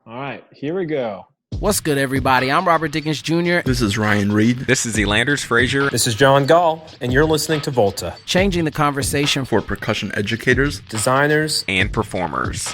All right, here we go. What's good, everybody? I'm Robert Dickens Jr. This is Ryan Reed. This is Elanders Frazier. This is John Gaal, and you're listening to Volta. Changing the conversation For percussion educators, designers, and performers.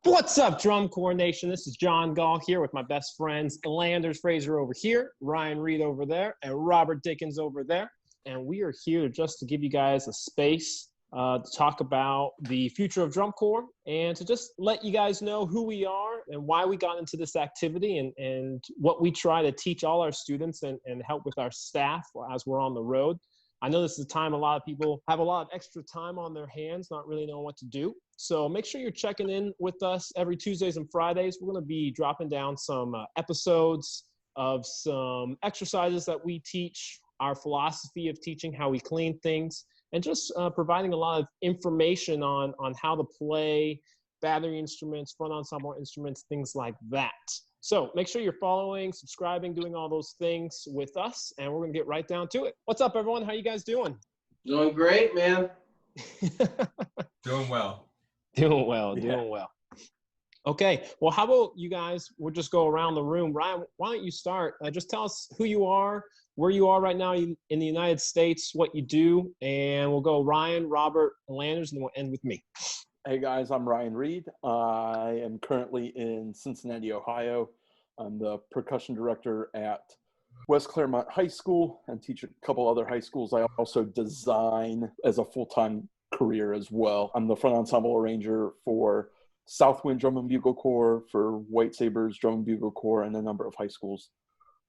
What's up, Drum Corps Nation? This is John Gaal here with my best friends, Elanders Frazier over here, Ryan Reed over there, and Robert Dickens over there. And we are here just to give you guys a space to talk about the future of drum corps and to just let you guys know who we are and why we got into this activity and what we try to teach all our students and help with our staff as we're on the road. I know this is a time a lot of people have a lot of extra time on their hands, not really knowing what to do. So make sure you're checking in with us every Tuesdays and Fridays. We're going to be dropping down some episodes of some exercises that we teach, our philosophy of teaching, how we clean things, and just providing a lot of information on how to play battery instruments, front ensemble instruments, things like that. So make sure you're following, subscribing, doing all those things with us, and we're going to get right down to it. What's up, everyone? How you guys doing? Doing great, man. Doing well. Doing well. Okay, well, how about you guys, we'll just go around the room. Ryan, why don't you start? Just tell us who you are, where you are right now in the United States, what you do, and we'll go Ryan, Robert, Elanders, and then we'll end with me. Hey guys, I'm Ryan Reed. I am currently in Cincinnati, Ohio. I'm the percussion director at West Claremont High School and teach a couple other high schools. I also design as a full-time career as well. I'm the front ensemble arranger for Southwind Drum and Bugle Corps, for White Sabres Drum and Bugle Corps, and a number of high schools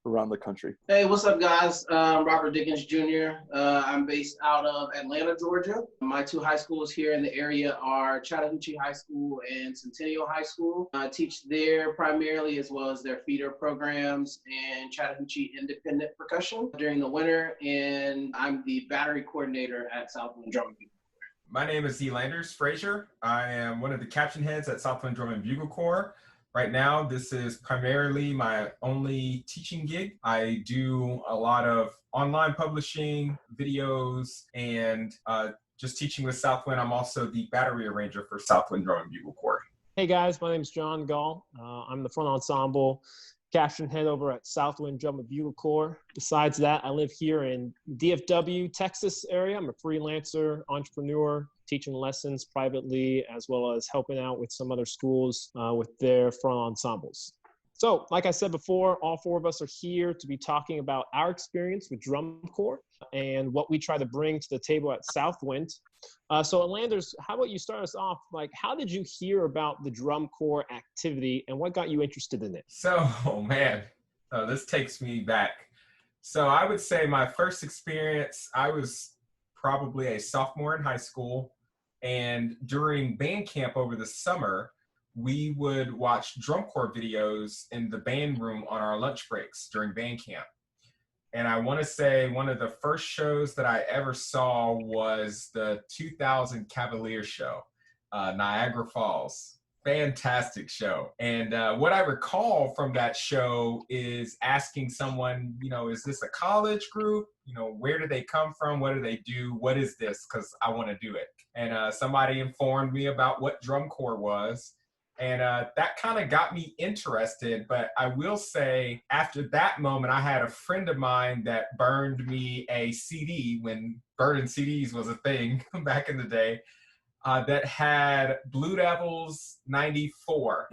around the country. Hey, what's up, guys? Robert Dickens Jr. I'm based out of Atlanta, Georgia. My two high schools here in the area are Chattahoochee High School and Centennial High School. I teach there primarily, as well as their feeder programs and Chattahoochee Independent Percussion during the winter, and I'm the battery coordinator at Southwind Drum and Bugle. My name is Elanders Frazier. I am one of the caption heads at Southwind Drum and Bugle Corps. Right now, this is primarily my only teaching gig. I do a lot of online publishing, videos, and just teaching with Southwind. I'm also the battery arranger for Southwind Drum and Bugle Corps. Hey guys, my name is John Gaal. I'm the front ensemble caption head over at Southwind Drum and Bugle Corps. Besides that, I live here in DFW, Texas area. I'm a freelancer, entrepreneur, teaching lessons privately, as well as helping out with some other schools with their front ensembles. So, like I said before, all four of us are here to be talking about our experience with drum corps and what we try to bring to the table at Southwind. So, Elanders, how about you start us off? Like, how did you hear about the drum corps activity and what got you interested in it? So, this takes me back. So I would say my first experience, I was probably a sophomore in high school. And during band camp over the summer, we would watch drum corps videos in the band room on our lunch breaks during band camp. And I want to say one of the first shows that I ever saw was the 2000 Cavalier show, Niagara Falls. Fantastic show. And what I recall from that show is asking someone, is this a college group? Where do they come from? What do they do? What is this? Because I want to do it. And somebody informed me about what drum corps was. And that kind of got me interested. But I will say after that moment, I had a friend of mine that burned me a CD when burning CDs was a thing back in the day. That had Blue Devils 94.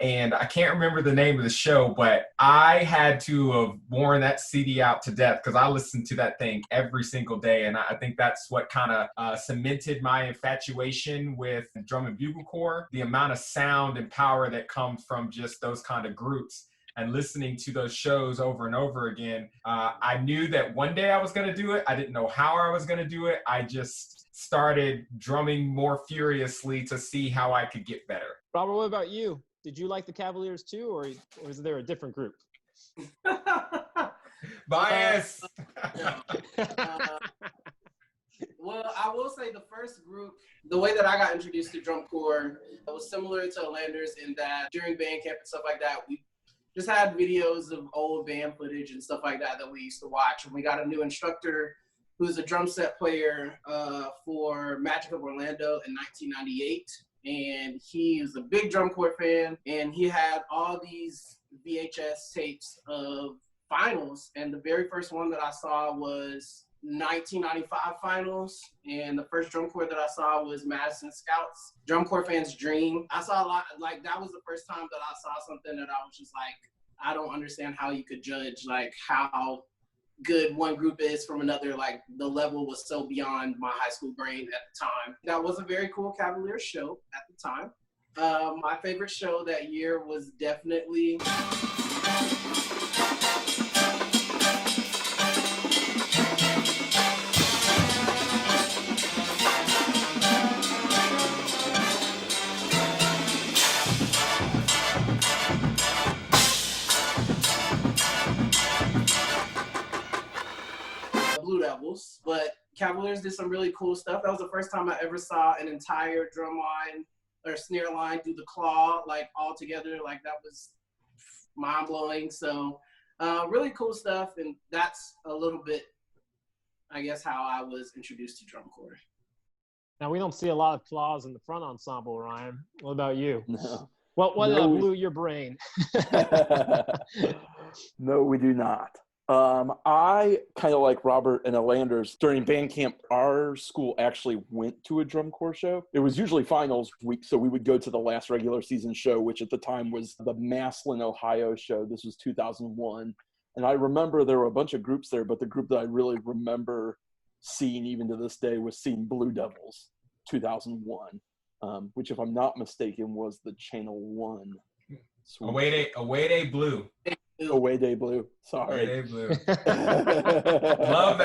And I can't remember the name of the show, but I had to have worn that CD out to death because I listened to that thing every single day. And I think that's what kind of cemented my infatuation with drum and bugle corps, the amount of sound and power that comes from just those kind of groups. And listening to those shows over and over again, I knew that one day I was going to do it. I didn't know how I was going to do it. I just started drumming more furiously to see how I could get better. Robert, what about you? Did you like the Cavaliers too, or is there a different group? Bias. Well, The way that I got introduced to drum corps was similar to Elanders in that during band camp and stuff like that, we just had videos of old band footage and stuff like that we used to watch. And we got a new instructor who's a drum set player for Magic of Orlando in 1998. And he was a big drum corps fan, and he had all these VHS tapes of finals. And the very first one that I saw was 1995 finals, and the first drum corps that I saw was Madison Scouts, drum corps fan's dream. I saw a lot, like that was the first time that I saw something that I was just like, I don't understand how you could judge like how good one group is from another. Like the level was so beyond my high school brain at the time. That was a very cool Cavaliers show at the time. My favorite show that year was definitely Blue Devils, but Cavaliers did some really cool stuff. That was the first time I ever saw an entire drum line or snare line do the claw like all together. Like that was mind blowing. So really cool stuff, and that's a little bit, I guess, how I was introduced to drum corps. Now, we don't see a lot of claws in the front ensemble, Ryan. What about you? No. What No, blew your brain? No, we do not. I kind of like Robert and Elanders. During band camp, our school actually went to a drum corps show. It was usually finals week, so we would go to the last regular season show, which at the time was the Massillon, Ohio show. This was 2001. And I remember there were a bunch of groups there, but the group that I really remember seeing even to this day was seeing Blue Devils 2001, which, if I'm not mistaken, was the Channel 1. Away Day Blue. Away Day Blue. Sorry. Away Day Blue. Love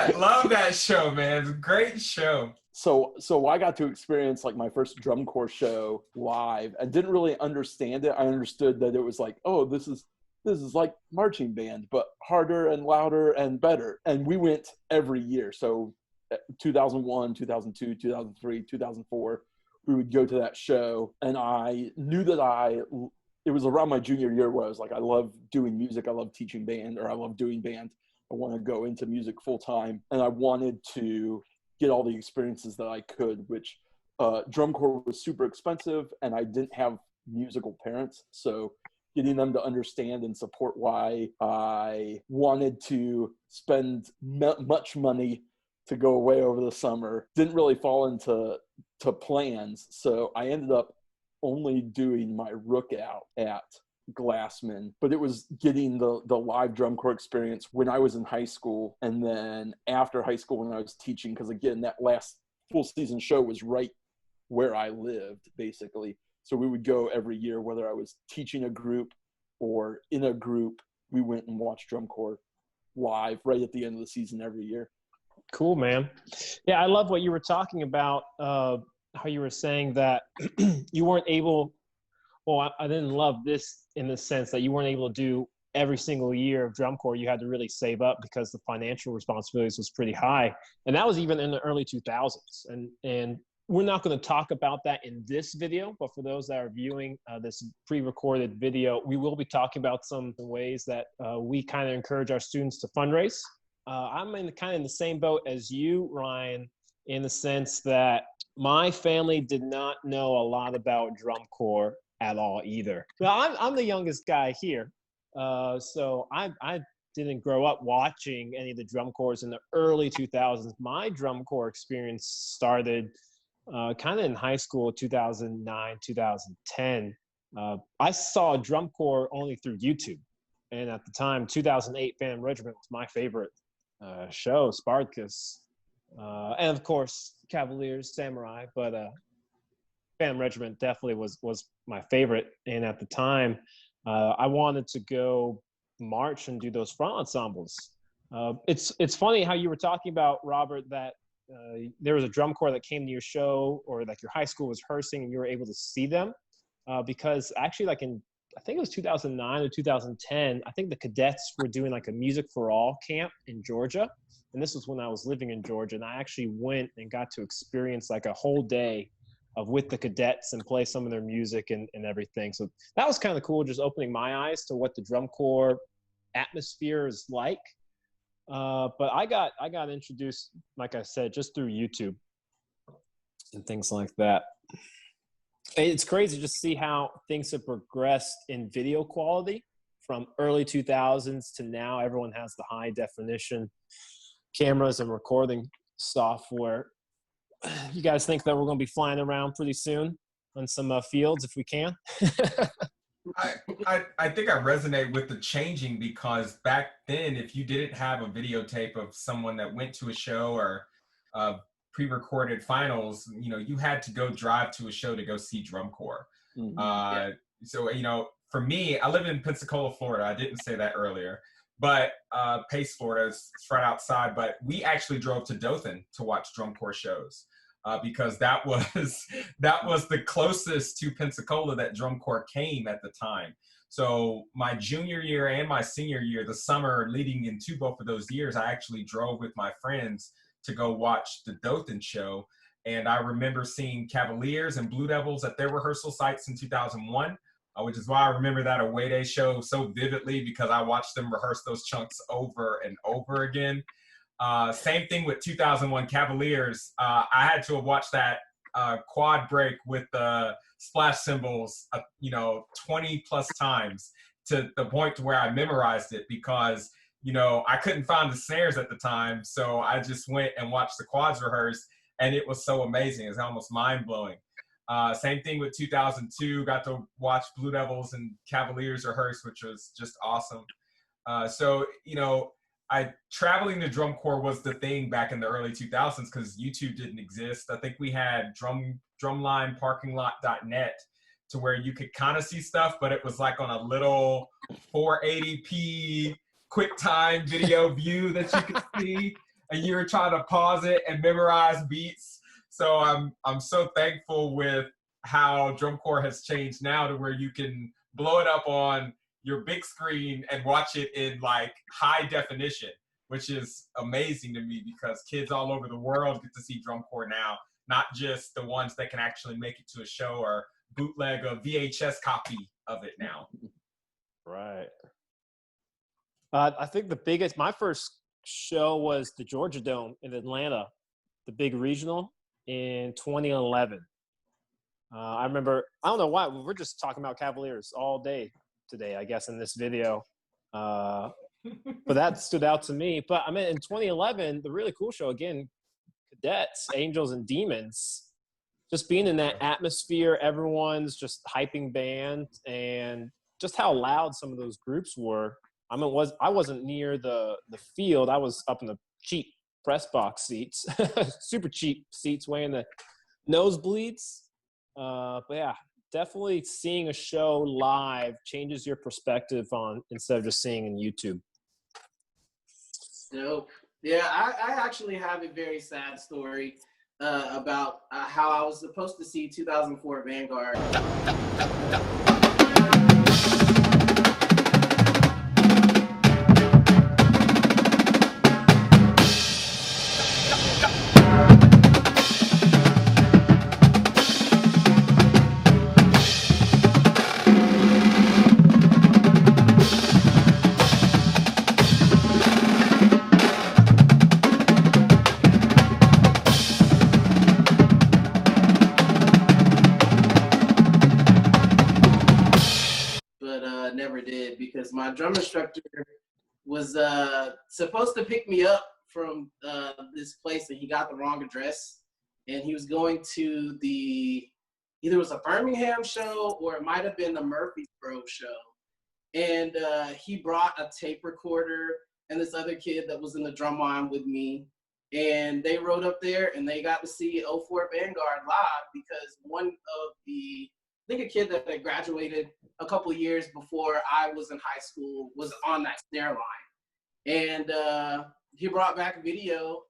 that show, man. It's a great show. So I got to experience like my first drum corps show live. I didn't really understand it. I understood that it was like, oh, this is like marching band, but harder and louder and better. And we went every year. So 2001, 2002, 2003, 2004, we would go to that show. And I knew that it was around my junior year where I was like, I love doing music. I love teaching band, or I love doing band. I want to go into music full time. And I wanted to get all the experiences that I could, which drum corps was super expensive, and I didn't have musical parents. So getting them to understand and support why I wanted to spend much money to go away over the summer didn't really fall into plans. So I ended up only doing my rook out at Glassman, but it was getting the live drum corps experience when I was in high school, and then after high school when I was teaching, because again, that last full season show was right where I lived, basically. So we would go every year, whether I was teaching a group or in a group, we went and watched drum corps live right at the end of the season every year. Cool, man. Yeah, I love what you were talking about, how you were saying that you weren't able, well, I didn't love this in the sense that you weren't able to do every single year of drum corps. You had to really save up because the financial responsibilities was pretty high. And that was even in the early 2000s. And we're not going to talk about that in this video, but for those that are viewing this pre-recorded video, we will be talking about some ways that we kind of encourage our students to fundraise. I'm in the same boat as you, Ryan, in the sense that my family did not know a lot about drum corps at all either. Well, I'm the youngest guy here, so I didn't grow up watching any of the drum corps in the early 2000s. My drum corps experience started kind of in high school, 2009, 2010. I saw drum corps only through YouTube. And at the time, 2008 Phantom Regiment was my favorite show, Spartacus. And of course, Cavaliers, Samurai, but Phantom Regiment definitely was my favorite. And at the time, I wanted to go march and do those front ensembles. It's funny how you were talking about, Robert, that there was a drum corps that came to your show, or like your high school was rehearsing and you were able to see them, because actually like I think it was 2009 or 2010, I think the cadets were doing like a Music for All camp in Georgia. And this was when I was living in Georgia, and I actually went and got to experience like a whole day with the cadets and play some of their music and everything. So that was kind of cool, just opening my eyes to what the drum corps atmosphere is like. But I got introduced, like I said, just through YouTube and things like that. It's crazy just to see how things have progressed in video quality from early 2000s to now. Everyone has the high definition cameras and recording software. You guys think that we're going to be flying around pretty soon on some fields if we can? I think I resonate with the changing, because back then, if you didn't have a videotape of someone that went to a show or pre-recorded finals, you had to go drive to a show to go see drum corps. So, for me, I live in Pensacola, Florida. I didn't say that earlier, but Pace, Florida is right outside. But we actually drove to Dothan to watch drum corps shows. Because that was the closest to Pensacola that drum corps came at the time. So my junior year and my senior year, the summer leading into both of those years, I actually drove with my friends to go watch the Dothan show. And I remember seeing Cavaliers and Blue Devils at their rehearsal sites in 2001, which is why I remember that away day show so vividly, because I watched them rehearse those chunks over and over again. Same thing with 2001 Cavaliers. I had to have watched that quad break with the splash cymbals, 20 plus times, to the point to where I memorized it, because, I couldn't find the snares at the time. So I just went and watched the quads rehearse, and it was so amazing. It's almost mind blowing. Same thing with 2002, got to watch Blue Devils and Cavaliers rehearse, which was just awesome. Traveling to drum corps was the thing back in the early 2000s, because YouTube didn't exist. I think we had drumlineparkinglot.net, to where you could kind of see stuff, but it was like on a little 480p QuickTime video view that you could see, and you were trying to pause it and memorize beats. So I'm so thankful with how drum corps has changed now, to where you can blow it up on your big screen and watch it in like high definition, which is amazing to me, because kids all over the world get to see drum corps now, not just the ones that can actually make it to a show or bootleg a VHS copy of it now. Right. I think my first show was the Georgia Dome in Atlanta, the big regional, in 2011. I remember, I don't know why, we're just talking about Cavaliers all day today, I guess, in this video. But that stood out to me. But I mean, in 2011, the really cool show, again, Cadets, Angels and Demons, just being in that atmosphere, everyone's just hyping band, and just how loud some of those groups were. I mean, I wasn't near the field. I was up in the cheap press box seats, super cheap seats, way in the nosebleeds. But yeah, definitely seeing a show live changes your perspective on, instead of just seeing in YouTube. Dope. Yeah, I actually have a very sad story about how I was supposed to see 2004 Vanguard. Never did, because my drum instructor was supposed to pick me up from this place, and he got the wrong address, and he was going to either it was a Birmingham show or it might have been the Murfreesboro show, and he brought a tape recorder and this other kid that was in the drum line with me, and they rode up there and they got to see 04 Vanguard live, because one of I think a kid that had graduated a couple of years before I was in high school was on that snare line. And he brought back video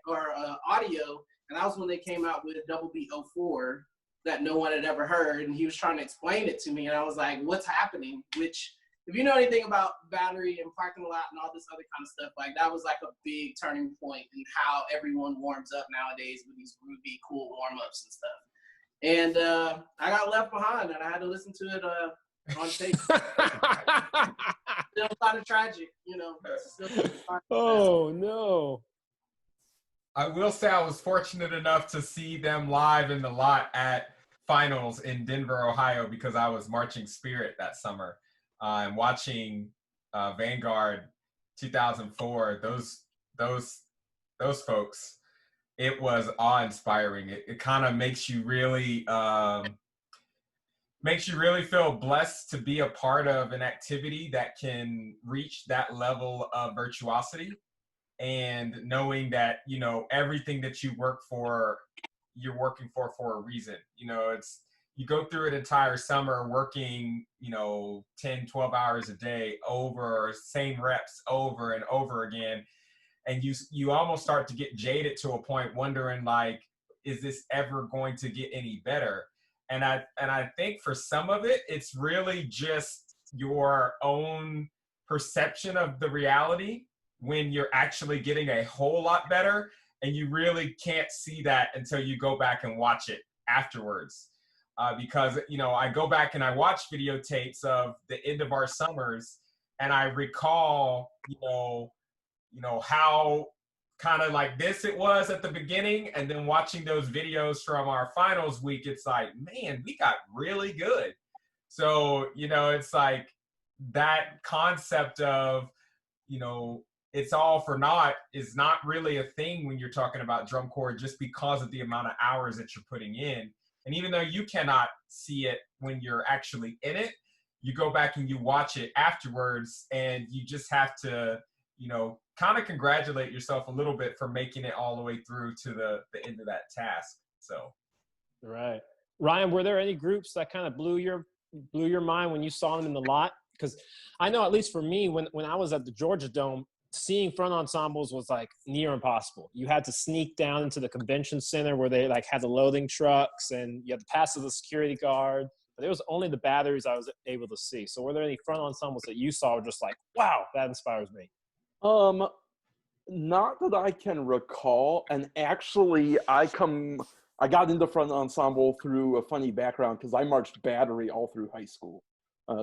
or audio, and that was when they came out with Double Beat 04 that no one had ever heard, and he was trying to explain it to me, and I was like, what's happening? Which, if you know anything about battery and parking lot and all this other kind of stuff, like that was like a big turning point in how everyone warms up nowadays with these groovy, cool warm-ups and stuff. And I got left behind, and I had to listen to it on tape. Still kind of tragic, you know. Oh, no. I will say I was fortunate enough to see them live in the lot at finals in Denver, Ohio, because I was marching Spirit that summer and watching Vanguard 2004. Those folks, it was awe-inspiring. It kind of makes you really feel blessed to be a part of an activity that can reach that level of virtuosity. And knowing that, you know, everything that you work for, you're working for a reason. You know, you go through an entire summer working, you know, 10, 12 hours a day over same reps over and over again. And you almost start to get jaded to a point wondering, like, is this ever going to get any better? And I think for some of it, it's really just your own perception of the reality when you're actually getting a whole lot better, and you really can't see that until you go back and watch it afterwards. Because, you know, I go back and I watch videotapes of the end of our summers, and I recall, you know how kind of like this it was at the beginning, and then watching those videos from our finals week, it's like, man, we got really good. So, you know, it's like that concept of, you know, it's all for naught is not really a thing when you're talking about drum corps, just because of the amount of hours that you're putting in. And even though you cannot see it when you're actually in it, you go back and you watch it afterwards, and you just have to, you know, kind of congratulate yourself a little bit for making it all the way through to the end of that task. So, Right. Ryan, were there any groups that kind of blew your mind when you saw them in the lot? Because I know, at least for me, when I was at the Georgia Dome, seeing front ensembles was like near impossible. You had to sneak down into the convention center where they like had the loading trucks, and you had to pass to the security guard. But it was only the batteries I was able to see. So were there any front ensembles that you saw were just like, wow, that inspires me? Not that I can recall. And actually, I got into front ensemble through a funny background, because I marched battery all through high school.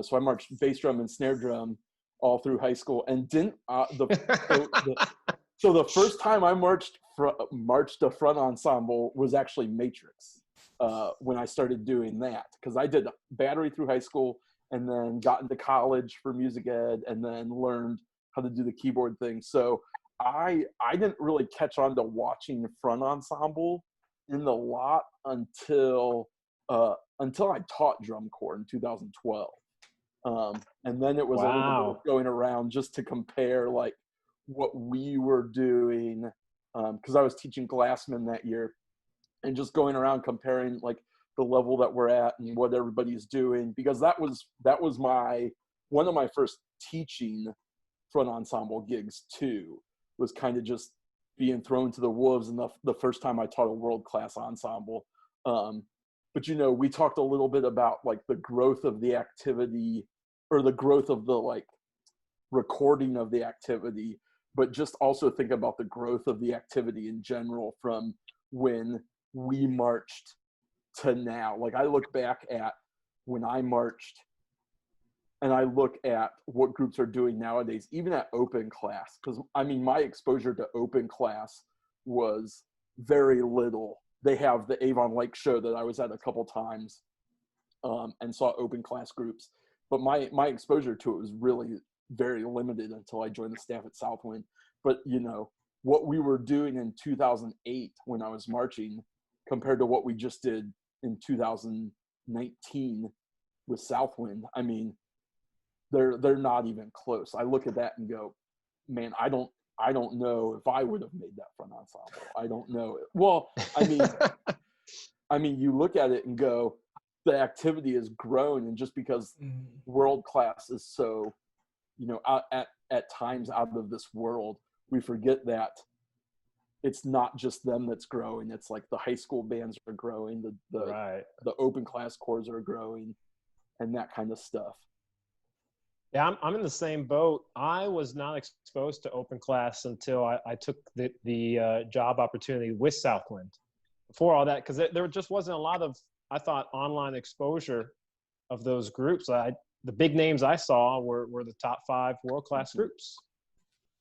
So I marched bass drum and snare drum all through high school, and didn't so the first time I marched a front ensemble was actually Matrix, when I started doing that, because I did battery through high school and then got into college for music ed, and then learned how to do the keyboard thing. So I didn't really catch on to watching front ensemble in the lot until I taught drum corps in 2012. And then it was a little bit going around just to compare like what we were doing, because I was teaching Glassman that year, and just going around comparing like the level that we're at and what everybody's doing, because that was one of my first teaching front ensemble gigs too, was kind of just being thrown to the wolves, and the first time I taught a world-class ensemble. But, you know, we talked a little bit about like the growth of the activity, or the growth of the like recording of the activity, but just also think about the growth of the activity in general from when we marched to now. Like I look back at when I marched, and I look at what groups are doing nowadays, even at open class, because I mean, my exposure to open class was very little. They have the Avon Lake show that I was at a couple times, and saw open class groups. But my exposure to it was really very limited until I joined the staff at Southwind. But, you know, what we were doing in 2008 when I was marching compared to what we just did in 2019 with Southwind, I mean, they're not even close. I look at that and go, man, I don't know if I would have made that front ensemble. I don't know. Well, I mean, you look at it and go, the activity has grown, and just because world class is so, you know, at times out of this world, we forget that it's not just them that's growing. It's like the high school bands are growing, the open class corps are growing, and that kind of stuff. Yeah, I'm in the same boat. I was not exposed to open class until I took the job opportunity with Southwind. Before all that, because there just wasn't a lot of I thought online exposure of those groups, the big names I saw were the top 5 world-class groups.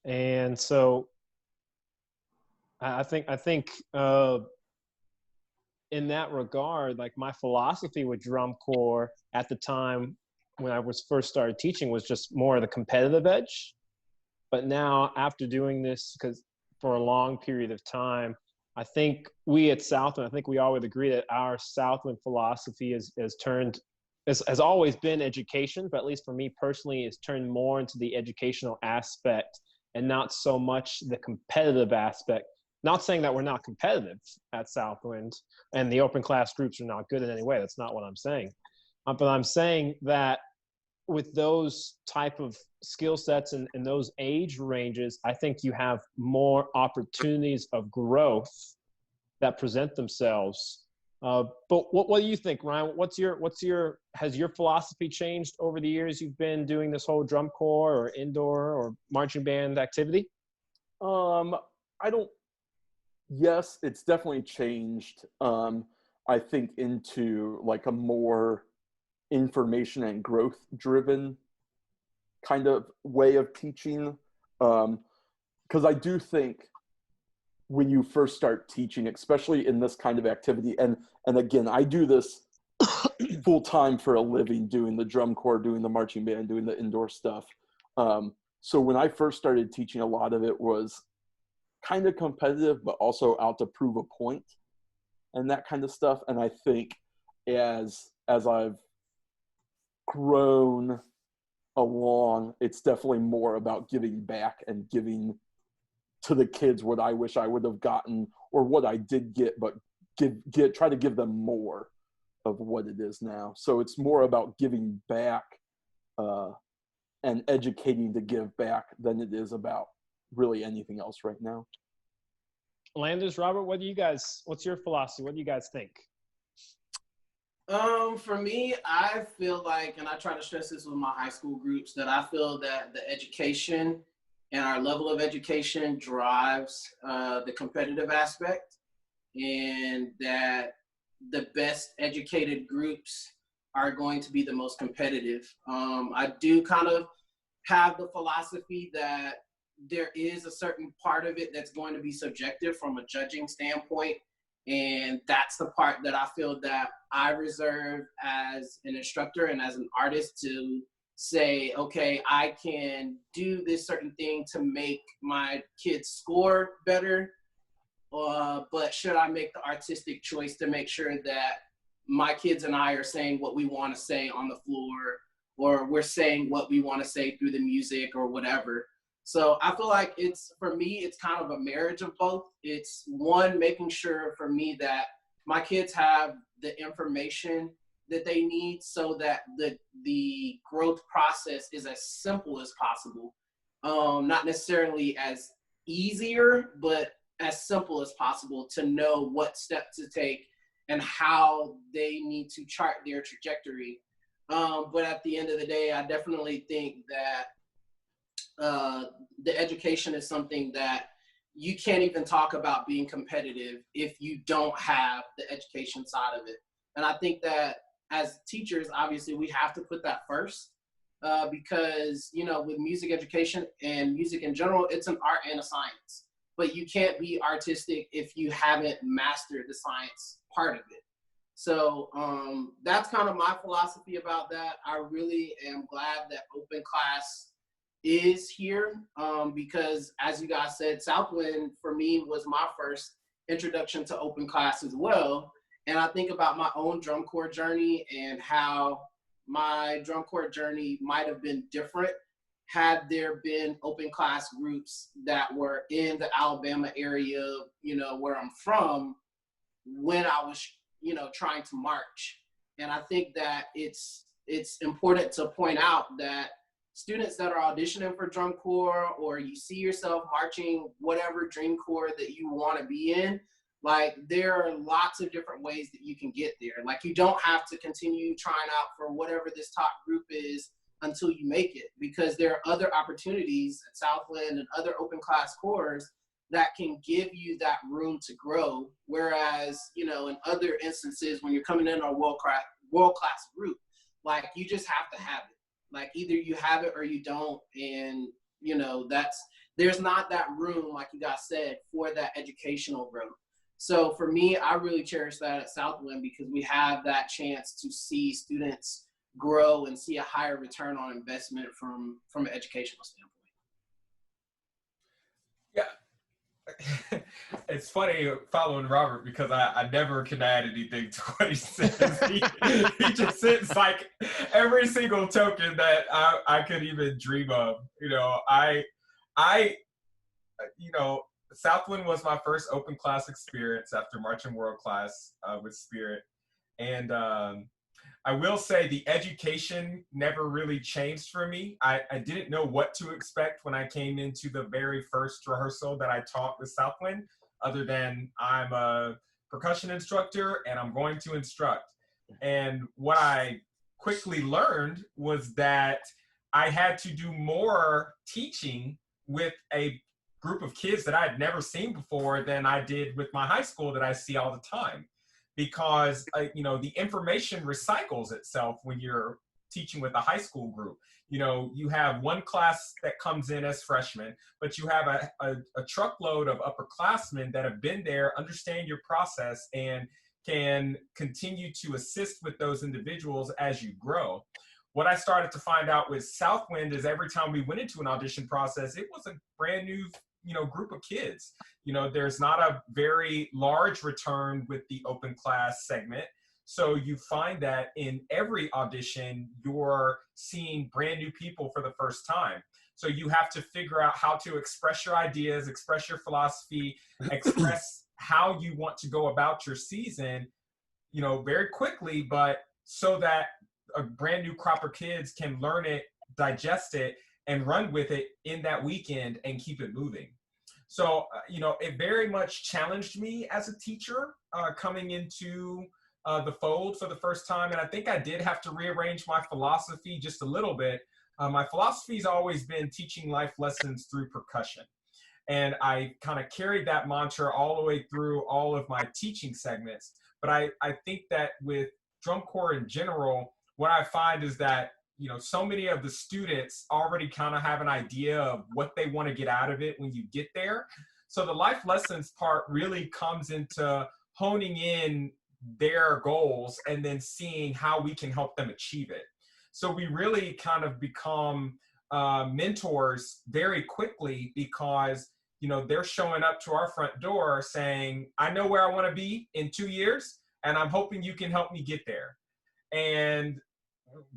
And so I think in that regard, like my philosophy with drum corps at the time when I was first started teaching was just more of the competitive edge. But now after doing this, because for a long period of time, I think we at Southland, I think we all would agree that our Southland philosophy has always been education, but at least for me personally, it's turned more into the educational aspect and not so much the competitive aspect. Not saying that we're not competitive at Southland and the open class groups are not good in any way. That's not what I'm saying. But I'm saying that with those type of skill sets and those age ranges, I think you have more opportunities of growth that present themselves. But what do you think, Ryan? Has your philosophy changed over the years you've been doing this whole drum corps or indoor or marching band activity? Yes, it's definitely changed. I think into like a more information and growth driven kind of way of teaching. Because I do think when you first start teaching, especially in this kind of activity, and again, I do this full time for a living, doing the drum corps, doing the marching band, doing the indoor stuff. So when I first started teaching, a lot of it was kind of competitive, but also out to prove a point and that kind of stuff. And I think as I've grown along, it's definitely more about giving back and giving to the kids what I wish I would have gotten or what I did get, but try to give them more of what it is now. So it's more about giving back and educating to give back than it is about really anything else right now. Elanders, Robert, what's your philosophy? What do you guys think? For me, I feel like, and I try to stress this with my high school groups, that I feel that the education and our level of education drives the competitive aspect, and that the best educated groups are going to be the most competitive. I do kind of have the philosophy that there is a certain part of it that's going to be subjective from a judging standpoint. And that's the part that I feel that I reserve as an instructor and as an artist to say, okay, I can do this certain thing to make my kids score better. But should I make the artistic choice to make sure that my kids and I are saying what we want to say on the floor, or we're saying what we want to say through the music or whatever. So I feel like for me, it's kind of a marriage of both. It's one, making sure for me that my kids have the information that they need so that the growth process is as simple as possible. Not necessarily as easier, but as simple as possible to know what steps to take and how they need to chart their trajectory. But at the end of the day, I definitely think that the education is something that you can't even talk about being competitive if you don't have the education side of it. And I think that as teachers, obviously, we have to put that first because, with music education and music in general, it's an art and a science. But you can't be artistic if you haven't mastered the science part of it. So that's kind of my philosophy about that. I really am glad that open class is here because, as you guys said, Southland for me was my first introduction to open class as well. And I think about my own drum corps journey and how my drum corps journey might have been different had there been open class groups that were in the Alabama area, where I'm from, when I was, trying to march. And I think that it's important to point out that students that are auditioning for drum corps, or you see yourself marching whatever dream corps that you want to be in, like there are lots of different ways that you can get there. Like you don't have to continue trying out for whatever this top group is until you make it, because there are other opportunities at Southland and other open class corps that can give you that room to grow. Whereas, you know, in other instances, when you're coming in on a world-class group, like, you just have to have it. Like, either you have it or you don't. And, you know, there's not that room, like you guys said, for that educational growth. So for me, I really cherish that at Southwind, because we have that chance to see students grow and see a higher return on investment from an educational standpoint. Yeah. It's funny following Robert, because I never can add anything to what he says. He just sits like every single token that I could even dream of. You know, you know, Southwind was my first open class experience after marching world class with Spirit. And I will say the education never really changed for me. I didn't know what to expect when I came into the very first rehearsal that I taught with Southwind, other than I'm a percussion instructor and I'm going to instruct. And what I quickly learned was that I had to do more teaching with a group of kids that I had never seen before than I did with my high school that I see all the time. Because, you know, the information recycles itself when you're teaching with a high school group. You know, you have one class that comes in as freshmen, but you have a truckload of upperclassmen that have been there, understand your process, and can continue to assist with those individuals as you grow. What I started to find out with Southwind is every time we went into an audition process, it was a brand new, you know, group of kids. You know, there's not a very large return with the open class segment. So you find that in every audition, you're seeing brand new people for the first time. So you have to figure out how to express your ideas, express your philosophy, express how you want to go about your season, you know, very quickly, but so that a brand new crop of kids can learn it, digest it, and run with it in that weekend and keep it moving. So, you know, it very much challenged me as a teacher coming into the fold for the first time. And I think I did have to rearrange my philosophy just a little bit. My philosophy has always been teaching life lessons through percussion. And I kind of carried that mantra all the way through all of my teaching segments. But I think that with drum corps in general, what I find is that, you know, so many of the students already kind of have an idea of what they want to get out of it when you get there. So the life lessons part really comes into honing in their goals and then seeing how we can help them achieve it. So we really kind of become mentors very quickly, because, you know, they're showing up to our front door saying, I know where I want to be in 2 years, and I'm hoping you can help me get there. And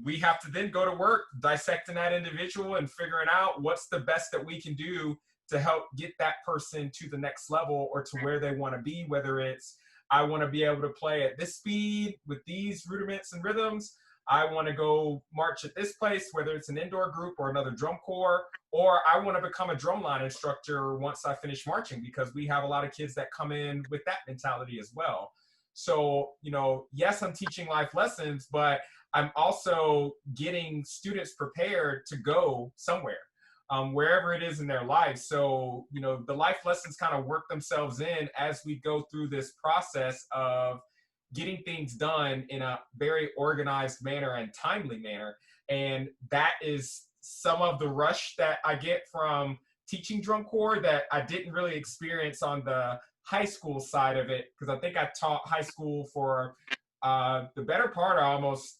we have to then go to work dissecting that individual and figuring out what's the best that we can do to help get that person to the next level or to where they want to be, whether it's, I want to be able to play at this speed with these rudiments and rhythms. I want to go march at this place, whether it's an indoor group or another drum corps, or I want to become a drumline instructor once I finish marching, because we have a lot of kids that come in with that mentality as well. So, you know, yes, I'm teaching life lessons, but I'm also getting students prepared to go somewhere, wherever it is in their life. So, you know, the life lessons kind of work themselves in as we go through this process of getting things done in a very organized manner and timely manner. And that is some of the rush that I get from teaching drum corps that I didn't really experience on the high school side of it, because I think I taught high school for the better part of almost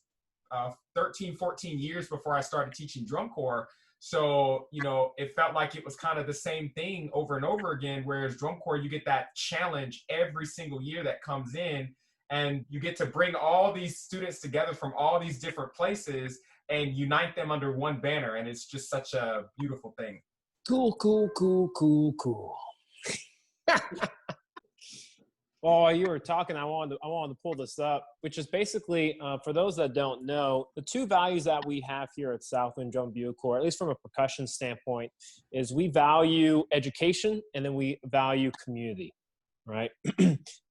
13, 14 years before I started teaching drum corps. So, you know, it felt like it was kind of the same thing over and over again, whereas drum corps, you get that challenge every single year that comes in, and you get to bring all these students together from all these different places and unite them under one banner. And it's just such a beautiful thing. Cool. While you were talking, I wanted to pull this up, which is basically, for those that don't know, the two values that we have here at Southwind Drum Bugle Corps, at least from a percussion standpoint, is we value education and then we value community, right?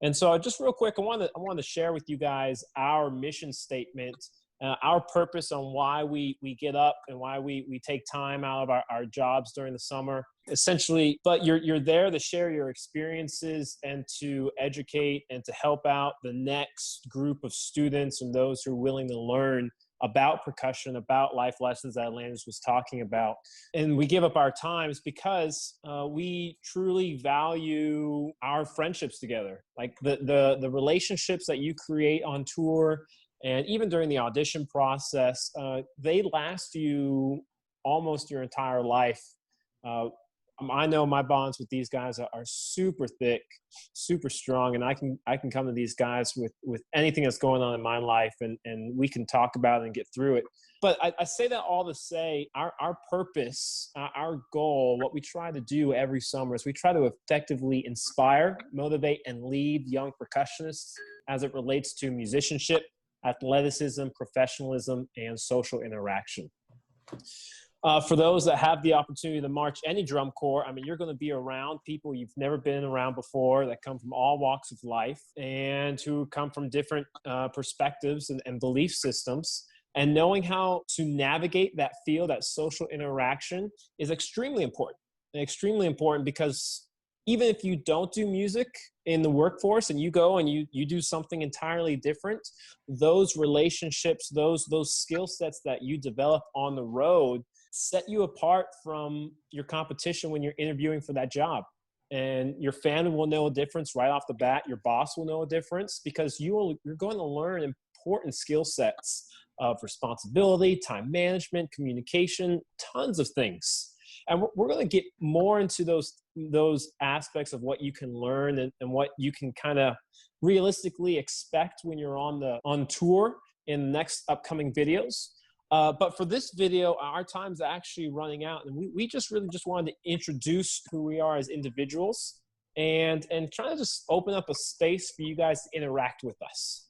And so just real quick, I wanted to share with you guys our mission statement, our purpose on why we get up and why we take time out of our jobs during the summer essentially, but you're there to share your experiences and to educate and to help out the next group of students and those who are willing to learn about percussion, about life lessons that Elanders was talking about. And we give up our times because we truly value our friendships together. Like the relationships that you create on tour and even during the audition process, they last you almost your entire life. I know my bonds with these guys are super thick, super strong, and I can come to these guys with anything that's going on in my life, and we can talk about it and get through it. But I say that all to say our purpose, our goal, what we try to do every summer is we try to effectively inspire, motivate, and lead young percussionists as it relates to musicianship, athleticism, professionalism, and social interaction. For those that have the opportunity to march any drum corps, I mean, you're going to be around people you've never been around before that come from all walks of life and who come from different perspectives and belief systems. And knowing how to navigate that field, that social interaction, is extremely important. Extremely important because even if you don't do music in the workforce and you go and you do something entirely different, those relationships, those skill sets that you develop on the road set you apart from your competition when you're interviewing for that job. And your family will know a difference right off the bat. Your boss will know a difference because you're going to learn important skill sets of responsibility, time management, communication, tons of things. And we're going to get more into those aspects of what you can learn and what you can kind of realistically expect when you're on tour in the next upcoming videos. But for this video, our time's actually running out, and we just really wanted to introduce who we are as individuals and try to just open up a space for you guys to interact with us.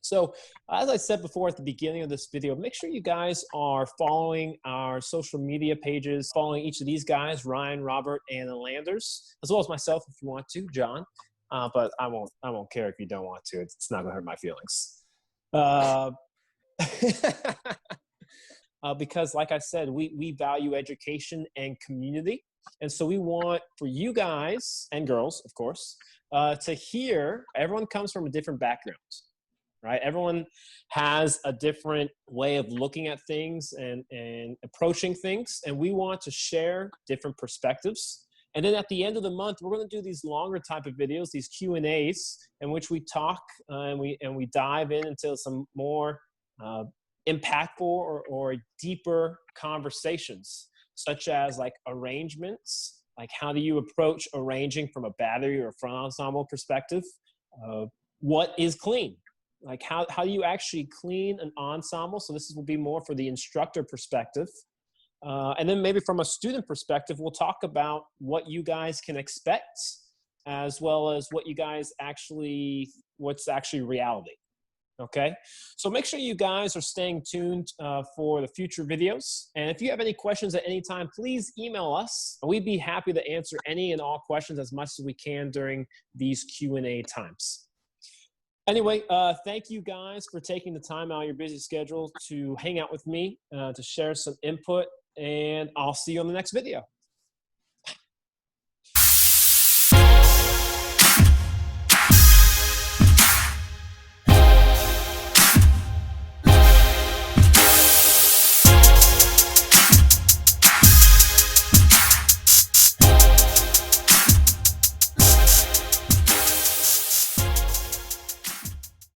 So as I said before at the beginning of this video, make sure you guys are following our social media pages, following each of these guys, Ryan, Robert, and Elanders, as well as myself if you want to, John. But I won't care if you don't want to. It's not going to hurt my feelings. Because like I said, we value education and community. And so we want for you guys and girls, of course, to hear everyone comes from a different background, right? Everyone has a different way of looking at things and approaching things. And we want to share different perspectives. And then at the end of the month, we're going to do these longer type of videos, these Q&As, in which we talk and we dive into some more impactful or deeper conversations, such as like arrangements, like how do you approach arranging from a battery or front ensemble perspective? What is clean? Like how do you actually clean an ensemble? So this will be more for the instructor perspective. And then maybe from a student perspective, we'll talk about what you guys can expect, as well as what's actually reality. Okay, so make sure you guys are staying tuned for the future videos. And if you have any questions at any time, please email us. We'd be happy to answer any and all questions as much as we can during these Q&A times. Anyway, thank you guys for taking the time out of your busy schedule to hang out with me, to share some input, and I'll see you on the next video.